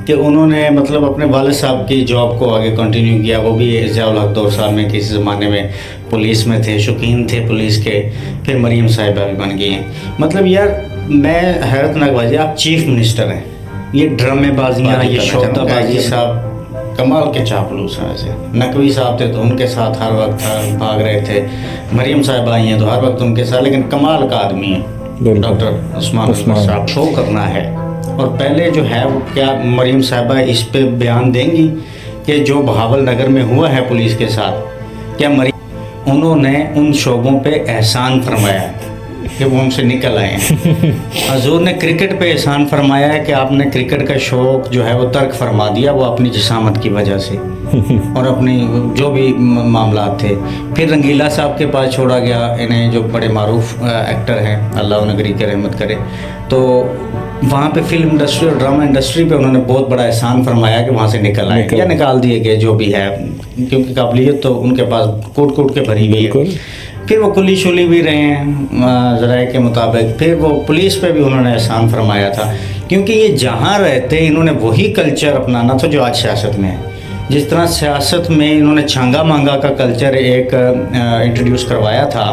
कि उन्होंने मतलब अपने वालिद साहब की जॉब को आगे कंटिन्यू किया। वो भी ज़ियाउल हक 2 साल में किसी ज़माने में पुलिस में थे, शौकीन थे पुलिस के। फिर मरीम साहिबा भी बन गई हैं। मतलब यार मैं हैरतनाक बाजी, आप चीफ मिनिस्टर हैं, ये ड्रामेबाजियाँ, ये शौकताबाजी साहब कमाल के चापलूस हैं। ऐसे नकवी साहब थे तो उनके साथ हर वक्त भाग रहे थे, मरीम साहिबा आई हैं तो हर वक्त उनके साथ, लेकिन कमाल का आदमी है डॉक्टर उस्मान साहब। शो करना है और पहले जो है वो क्या मरीम साहिबा इस पे बयान देंगी कि जो बहावल नगर में हुआ है पुलिस के साथ, क्या मरीम उन्होंने उन शोबों पे एहसान फरमाया है कि वो हमसे निकल आए हैं। हजूर ने क्रिकेट पे एहसान फरमाया है कि आपने क्रिकेट का शौक़ जो है वो तर्क फरमा दिया, वो अपनी जिसामत की वजह से और अपनी जो भी मामला थे। फिर रंगीला साहब के पास छोड़ा गया इन्हें, जो बड़े मारूफ एक्टर हैं, अल्लाह उन्हें गरीब की रहमत करे। तो वहाँ पे फिल्म इंडस्ट्री और ड्रामा इंडस्ट्री पे उन्होंने बहुत बड़ा एहसान फरमाया कि वहाँ से निकल आए या निकाल दिए गए, जो भी है, क्योंकि काबिलियत तो उनके पास कूट कूट के भरी हुई है। फिर वो कुली शुली भी रहे हैं ज़राए के मुताबिक। फिर वो पुलिस पे भी उन्होंने एहसान फरमाया था, क्योंकि ये जहाँ रहते इन्होंने वही कल्चर अपनाना था जो आज सियासत में है। जिस तरह सियासत में इन्होंने छांगा मांगा का कल्चर एक इंट्रोड्यूस करवाया था,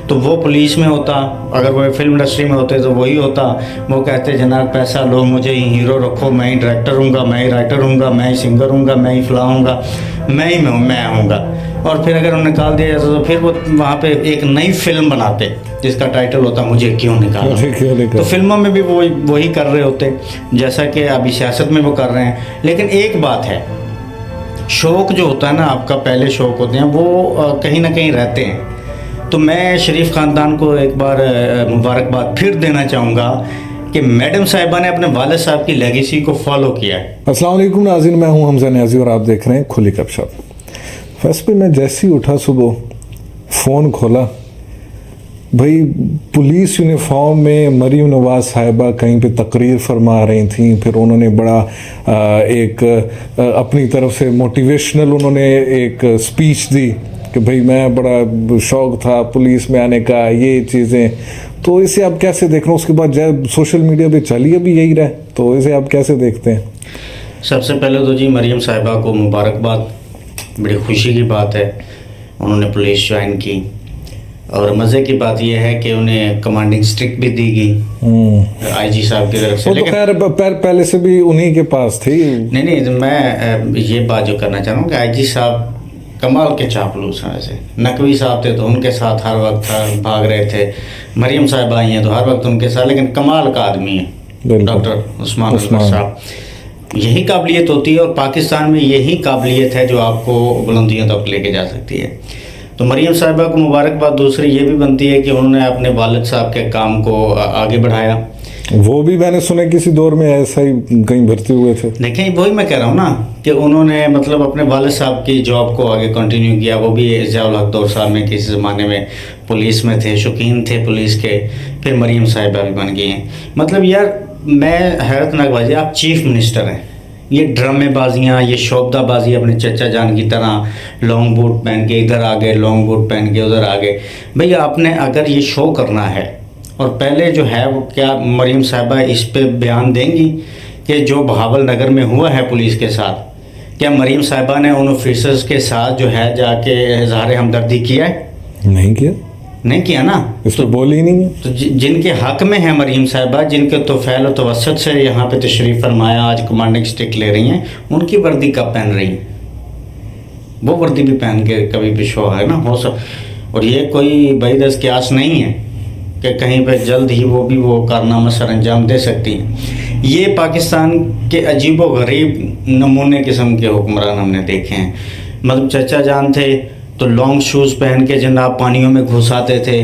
तो वो पुलिस में होता, अगर वो फिल्म इंडस्ट्री में होते तो वही होता। वो कहते जनाब पैसा लो, मुझे ही हीरो रखो, मैं ही डायरेक्टर हूँगा, मैं ही राइटर हूँगा, मैं ही सिंगर हूँगा, मैं ही फलां हूँगा, मैं हूँगा। और फिर अगर उन्हें निकाल दिया जाता तो फिर वो वहाँ पे एक नई फिल्म बनाते जिसका टाइटल होता मुझे क्यों निकाला। तो फिल्मों में भी वो वही कर रहे होते जैसा कि अभी सियासत में वो कर रहे हैं। लेकिन एक बात है, शौक़ जो होता है ना आपका, पहले शौक़ होते हैं वो कहीं ना कहीं रहते हैं। तो मैं शरीफ ख़ानदान को एक बार मुबारकबाद फिर देना चाहूँगा कि मैडम साहिबा ने अपने वालिद साहब की लेगेसी को फॉलो किया है। अस्सलाम वालेकुम नाज़रीन, मैं हूँ हमजा न्याज़ी और आप देख रहे हैं खुली गपशप। फर्स्ट पे मैं जैसे ही उठा सुबह फ़ोन खोला, भाई पुलिस यूनिफॉर्म में मरीम नवाज़ साहिबा कहीं पे तकरीर फरमा रही थी। फिर उन्होंने बड़ा एक अपनी तरफ से मोटिवेशनल उन्होंने एक स्पीच दी कि भाई मैं बड़ा शौक़ था पुलिस में आने का, ये चीज़ें। तो इसे आप कैसे देख रहे हो? उसके बाद जब सोशल मीडिया पे चलिए भी यही रहे, तो इसे आप कैसे देखते हैं? सबसे पहले तो जी मरीम साहिबा को मुबारकबाद, बड़ी खुशी की बात है उन्होंने पुलिस ज्वाइन की। और मज़े की बात यह है कि उन्हें कमांडिंग स्ट्रिक भी दी गई आईजी साहब की तरफ से। लेकिन तो खैर पहले से भी उन्हीं के पास थी। नहीं, तो मैं ये बात जो करना चाह रहा हूँ कि आईजी साहब कमाल के चापलूस हैं। ऐसे नकवी साहब थे तो उनके साथ हर वक्त भाग रहे थे, मरीम साहब आई हैं तो हर वक्त उनके साथ, लेकिन कमाल का आदमी है डॉक्टर उस्मान साहब। यही काबिलियत होती है और पाकिस्तान में यही काबिलियत है जो आपको बुलंदियों तक लेके जा सकती है। तो मरीम साहिबा को मुबारकबाद। दूसरी ये भी बनती है कि उन्होंने अपने वालिद साहब के काम को आगे बढ़ाया। वो भी मैंने सुना किसी दौर में ऐसा ही कहीं भर्ती हुए थे। देखिए वही मैं कह रहा हूँ ना कि उन्होंने मतलब अपने वालिद साहब की जॉब को आगे कंटिन्यू किया। वो भी ज़ियाउल हक 2 साल में किसी ज़माने में पुलिस में थे, शौकीन थे पुलिस के। फिर मरीम साहिबा भी बन गई हैं। मतलब यार मैं हैरतनाक बाजी, आप चीफ मिनिस्टर हैं, ये ड्रामेबाजियाँ, ये शोबदाबाजी अपने चचा जान की तरह लॉन्ग बूट पहन के इधर आ गए, लॉन्ग बूट पहन के उधर आ गए। भैया आपने अगर ये शो करना है, और पहले जो है वो क्या मरीम साहिबा इस पे बयान देंगी कि जो बहावल नगर में हुआ है पुलिस के साथ, क्या मरीम साहिबा ने उन ऑफिसर्स के साथ जो है जाके इज़हार हमदर्दी किया है? नहीं किया ना, इस तो बोल ही नहीं है। तो जिनके हक में है मरीम साहिबा, जिनके तोफ़ैल और तवस्सुत से यहाँ पे तशरीफ़ फरमाया, आज कमांडिंग स्टिक ले रही हैं, उनकी वर्दी कब पहन रही हैं? वो वर्दी भी पहन के कभी भी शो है ना हो सब। और ये कोई बईदस क्यास नहीं है कि कहीं पे जल्द ही वो भी वो कारनामा सर अंजाम दे सकती हैं। ये पाकिस्तान के अजीब व गरीब नमूने किस्म के हुक्मरान हमने देखे हैं। मतलब चचा जान थे तो लॉन्ग शूज़ पहन के जनाब पानियों में घुस आते थे,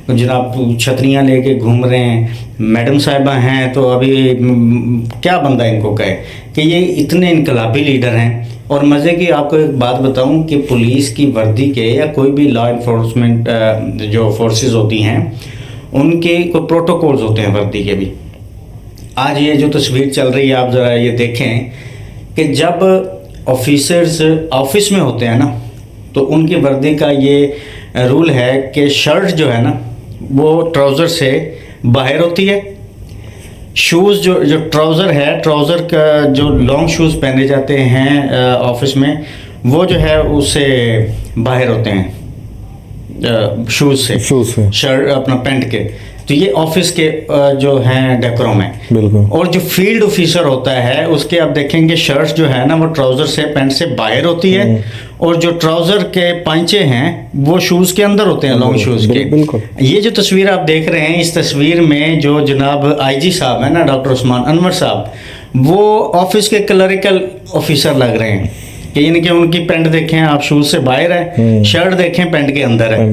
जनाब छतरियाँ लेके घूम रहे हैं। मैडम साहिबा हैं तो अभी क्या बंदा इनको कहे कि ये इतने इनकलाबी लीडर हैं। और मज़े की आपको एक बात बताऊं कि पुलिस की वर्दी के या कोई भी लॉ इन्फोर्समेंट जो फोर्सेस होती हैं उनके कोई प्रोटोकॉल्स होते हैं वर्दी के भी। आज ये जो तस्वीर चल रही है आप ज़रा ये देखें कि जब ऑफिसर्स ऑफिस में होते हैं ना तो उनकी वर्दी का ये रूल है कि शर्ट जो है ना वो ट्राउज़र से बाहर होती है, शूज़ जो जो ट्राउज़र है, ट्राउज़र का जो लॉन्ग शूज़ पहने जाते हैं ऑफिस में, वो जो है उससे बाहर होते हैं शूज़ से शर्ट अपना पैंट के। तो ये ऑफिस के जो हैं डेकोरम है। बिल्कुल। और जो फील्ड ऑफिसर होता है उसके आप देखेंगे शर्ट जो है ना वो ट्राउज़र से पैंट से बाहर होती है, और जो ट्राउज़र के पांचे हैं वो शूज़ के अंदर होते हैं, लॉन्ग शूज़ के। बिल्कुल। ये जो तस्वीर आप देख रहे हैं, इस तस्वीर में जो जनाब आईजी साहब है ना, डॉक्टर उस्मान अनवर साहब, वो ऑफिस के क्लरिकल ऑफिसर लग रहे हैं। कि यानी कि उनकी पैंट देखें आप, शूज़ से बाहर है, शर्ट देखें पैंट के अंदर है।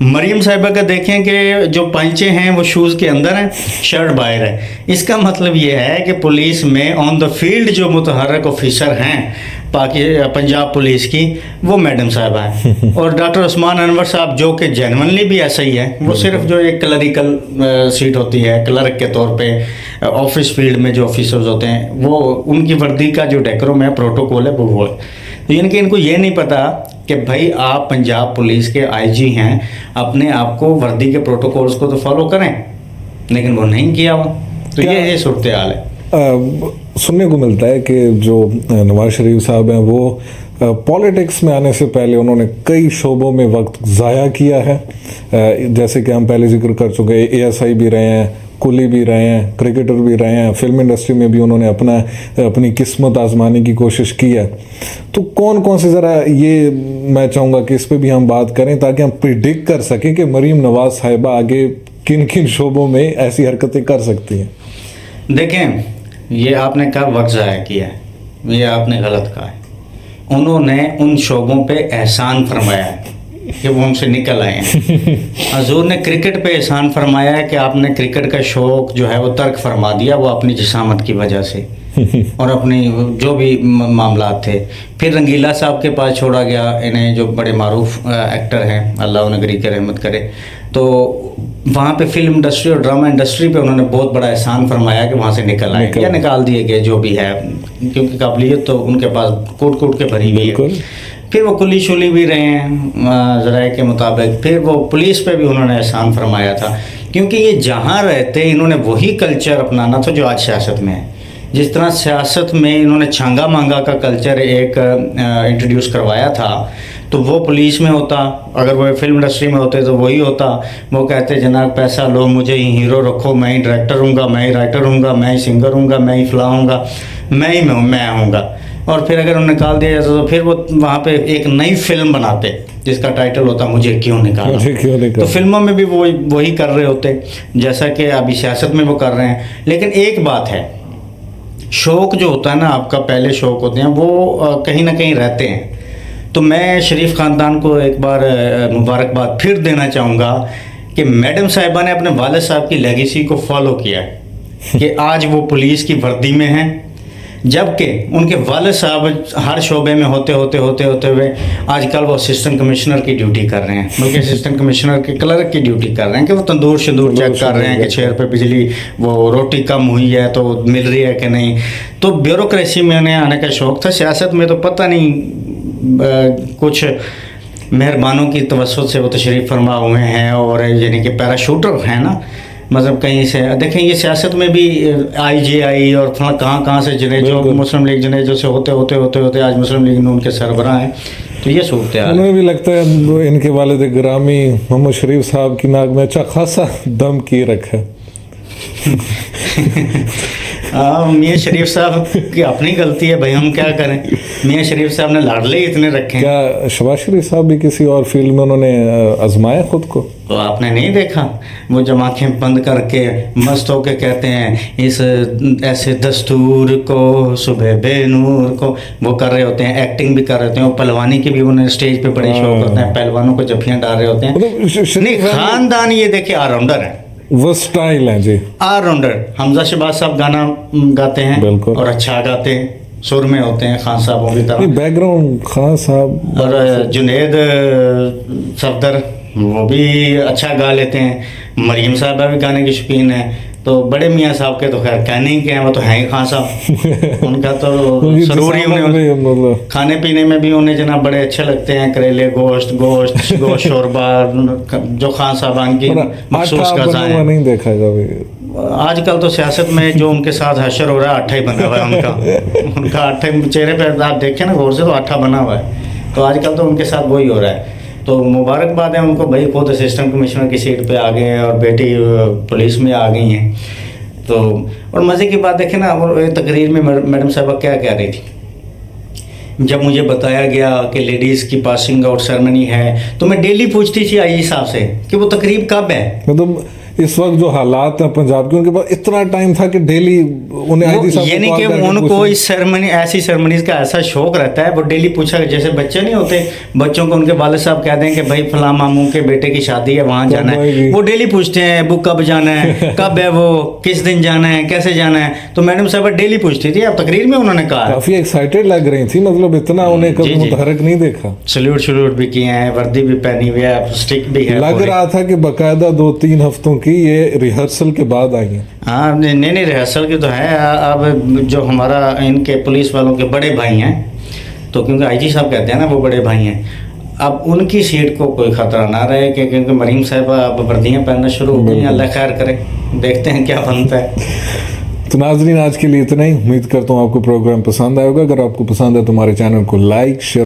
मरियम साहिबा का देखें कि जो पांचे हैं वो शूज़ के अंदर हैं, शर्ट बाहर है। इसका मतलब ये है कि पुलिस में ऑन द फील्ड जो मुतहर्रिक ऑफिसर हैं पंजाब पुलिस की, वो मैडम साहबा है। और डॉक्टर उस्मान अनवर साहब जो कि जेन्युइनली भी ऐसा ही है, वो सिर्फ जो एक क्लरिकल सीट होती है, क्लर्क के तौर पे ऑफिस फील्ड में जो ऑफिसर्स होते हैं, वो उनकी वर्दी का जो डेकोरम है, प्रोटोकॉल है, वो है। तो यानी कि इनको ये नहीं पता कि भाई आप पंजाब पुलिस के आईजी हैं, अपने आप को वर्दी के प्रोटोकॉल्स को तो फॉलो करें, लेकिन वो नहीं किया हुआ। तो ये सूरत हाल है। सुनने को मिलता है कि जो नवाज शरीफ साहब हैं वो पॉलिटिक्स में आने से पहले उन्होंने कई शोबों में वक्त ज़ाया किया है। जैसे कि हम पहले जिक्र कर चुके हैं, एएसआई भी रहे हैं, कुली भी रहे हैं, क्रिकेटर भी रहे हैं, फिल्म इंडस्ट्री में भी उन्होंने अपनी किस्मत आजमाने की कोशिश की है। तो कौन कौन से, ज़रा ये मैं चाहूँगा कि इस पर भी हम बात करें ताकि हम प्रिडिक्ट कर सकें कि मरीम नवाज साहिबा आगे किन किन शोबों में ऐसी हरकतें कर सकती हैं। देखें, ये आपने कहा वक्त ज़ाया किया है, ये आपने गलत कहा है। उन्होंने उन शोबों पे एहसान फरमाया है कि वो हमसे निकल आए हैं। हजूर ने क्रिकेट पे एहसान फरमाया है कि आपने क्रिकेट का शौक़ जो है वो तर्क फरमा दिया, वो अपनी जिसामत की वजह से और अपनी जो भी मामला थे। फिर रंगीला साहब के पास छोड़ा गया इन्हें, जो बड़े मारूफ एक्टर हैं, अल्लाह उन्हें गरीब की रहमत करे। तो वहाँ पे फिल्म इंडस्ट्री और ड्रामा इंडस्ट्री पे उन्होंने बहुत बड़ा एहसान फरमाया कि वहाँ से निकल आए या निकाल दिए गए, जो भी है, क्योंकि काबिलियत तो उनके पास कोट कोट के भरी हुई है। फिर वो कुली शुली भी रहे हैं ज़राए के मुताबिक। फिर वो पुलिस पे भी उन्होंने एहसान फरमाया था, क्योंकि ये जहाँ रहते इन्होंने वही कल्चर अपनाना था जो आज सियासत में है। जिस तरह सियासत में इन्होंने छांगा मांगा का कल्चर एक इंट्रोड्यूस करवाया था, तो वो पुलिस में होता, अगर वो फिल्म इंडस्ट्री में होते तो वही होता। वो कहते जनाब पैसा लो, मुझे ही हीरो रखो, मैं ही डायरेक्टर हूँगा, मैं ही राइटर हूँगा, मैं ही सिंगर हूँगा, मैं ही फलां हूँगा, मैं हूँगा। और फिर अगर उन्हें निकाल दिया जाता तो फिर वो वहाँ पे एक नई फिल्म बनाते जिसका टाइटल होता मुझे क्यों निकाला। तो फिल्मों में भी वो वही कर रहे होते जैसा कि अभी सियासत में वो कर रहे हैं। लेकिन एक बात है, शौक़ जो होता है ना आपका, पहले शौक़ होते हैं वो कहीं ना कहीं रहते हैं। तो मैं शरीफ ख़ानदान को एक बार मुबारकबाद फिर देना चाहूँगा कि मैडम साहिबा ने अपने वालिद साहब की लेगेसी को फॉलो किया है कि आज वो पुलिस की वर्दी में हैं, जबकि उनके वालिद साहब हर शोबे में होते हुए आजकल वो असिस्टेंट कमिश्नर की ड्यूटी कर रहे हैं, बल्कि असिस्टेंट कमिश्नर के क्लर्क की ड्यूटी कर रहे हैं कि वो तंदूर शंदूर चेक कर रहे हैं कि चेयर पे बिजली वो रोटी कम हुई है तो मिल रही है कि नहीं। तो ब्यूरोक्रेसी में उन्हें आने का शौक़ था। सियासत में तो पता नहीं कुछ मेहरबानों की तवस्सुत से वो तशरीफ़ फरमा हुए हैं, और यानी कि पैराशूटर हैं ना, मतलब कहीं से देखें ये सियासत में भी IJI और कहाँ से जनेजो, मुस्लिम लीग जनेजो से होते आज मुस्लिम लीग नून के सरबराह हैं। तो ये सूरत है। उन्हें भी लगता है इनके वालिद ग्रामी मोहम्मद शरीफ साहब की नाक में अच्छा खासा दम की रखा है। मियाँ शरीफ साहब की अपनी गलती है भाई, हम क्या करें। मियाँ शरीफ साहब ने लाडले इतने रखे हैं। क्या शहबाज शरीफ साहब भी किसी और फील्ड में उन्होंने आजमाया खुद को? तो आपने नहीं देखा वो जब आँखें बंद करके मस्त होके कहते हैं इस ऐसे दस्तूर को सुबह बेनूर को, वो कर रहे होते हैं, एक्टिंग भी कर रहे होते हैं। वो पहलवानी के भी उन्हें स्टेज पे बड़े शौक होते हैं, पहलवानों को जफ्फियाँ डाल रहे होते हैं। नहीं, खानदान ये देखिए ऑलराउंडर है, वो स्टाइल है जी, ऑलराउंडर। हमजा शहबाज साहब गाना गाते हैं और अच्छा गाते हैं, सुर में होते हैं खान साहबों की तरह, बैकग्राउंड खान साहब। और जुनेद सफदर वो भी अच्छा गा लेते हैं। मरीम साहबा भी गाने की शौकीन है। तो बड़े मियाँ साहब के तो खैर कहने ही के हैं, वो तो हैं ही खान साहब। उनका तो जरूर ही उन्हें खाने पीने में भी उन्हें जनाब बड़े अच्छे लगते हैं, करेले गोश्त शोरबा, जो खान साहब की मखसूस का नहीं देखा कभी। आजकल तो सियासत में जो उनके साथ हशर हो रहा है, अट्ठा ही बना हुआ है उनका अट्ठा ही चेहरे पे आप देखें ना गौर से तो अट्ठा बना हुआ है। तो आजकल तो उनके साथ वही हो रहा है। तो मुबारकबाद है उनको भाई, खुद असिस्टेंट कमिश्नर की सीट पे आ गए हैं और बेटी पुलिस में आ गई हैं। तो और मज़े की बात देखें ना, और तकरीर में मैडम साहबा क्या कह रही थी, जब मुझे बताया गया कि लेडीज़ की पासिंग आउट सेरेमनी है तो मैं डेली पूछती थी आईजी साहब से कि वो तकरीब कब है। मतलब इस वक्त जो हालात हैं पंजाब के, उनके पास इतना टाइम था कि डेली उन्हें आईजी साहब ये नहीं कि उनको इस सेरेमनी ऐसी सेरेमनीज का ऐसा शौक रहता है, वो डेली पूछा, जैसे बच्चे नहीं होते, बच्चों को उनके वालिद साहब कह दें कि भाई फलां मामू के बेटे की शादी है वहाँ जाना है, वो डेली पूछते हैं वो कब जाना है, कब है, वो किस दिन जाना है, कैसे जाना है। तो मैडम साहब डेली पूछती थी। अब तकरीर में उन्होंने कहा काफी एक्साइटेड लग रही थी, मतलब इतना उन्हें कभी मुतहरक नहीं देखा। सल्यूट भी किए हैं, वर्दी भी पहनी हुई है, स्टिक भी है। लग रहा था कि बकायदा 2-3 हफ्तों की ये रिहर्सल के बाद आई है। हाँ नहीं रिहर्सल की तो है। अब जो हमारा इनके पुलिस वालों के बड़े भाई हैं, तो क्योंकि आईजी साहब कहते हैं ना वो बड़े भाई हैं, अब उनकी सीट को कोई खतरा ना रहे कि क्योंकि मरीम साहब अब वर्दियाँ पहनना शुरू हो गई। अल्लाह खैर करे, देखते हैं क्या बनता है। तो नाजरीन आज के लिए इतना ही। उम्मीद करता हूँ आपको प्रोग्राम पसंद आएगा। अगर आपको पसंद है तो हमारे चैनल को लाइक शेयर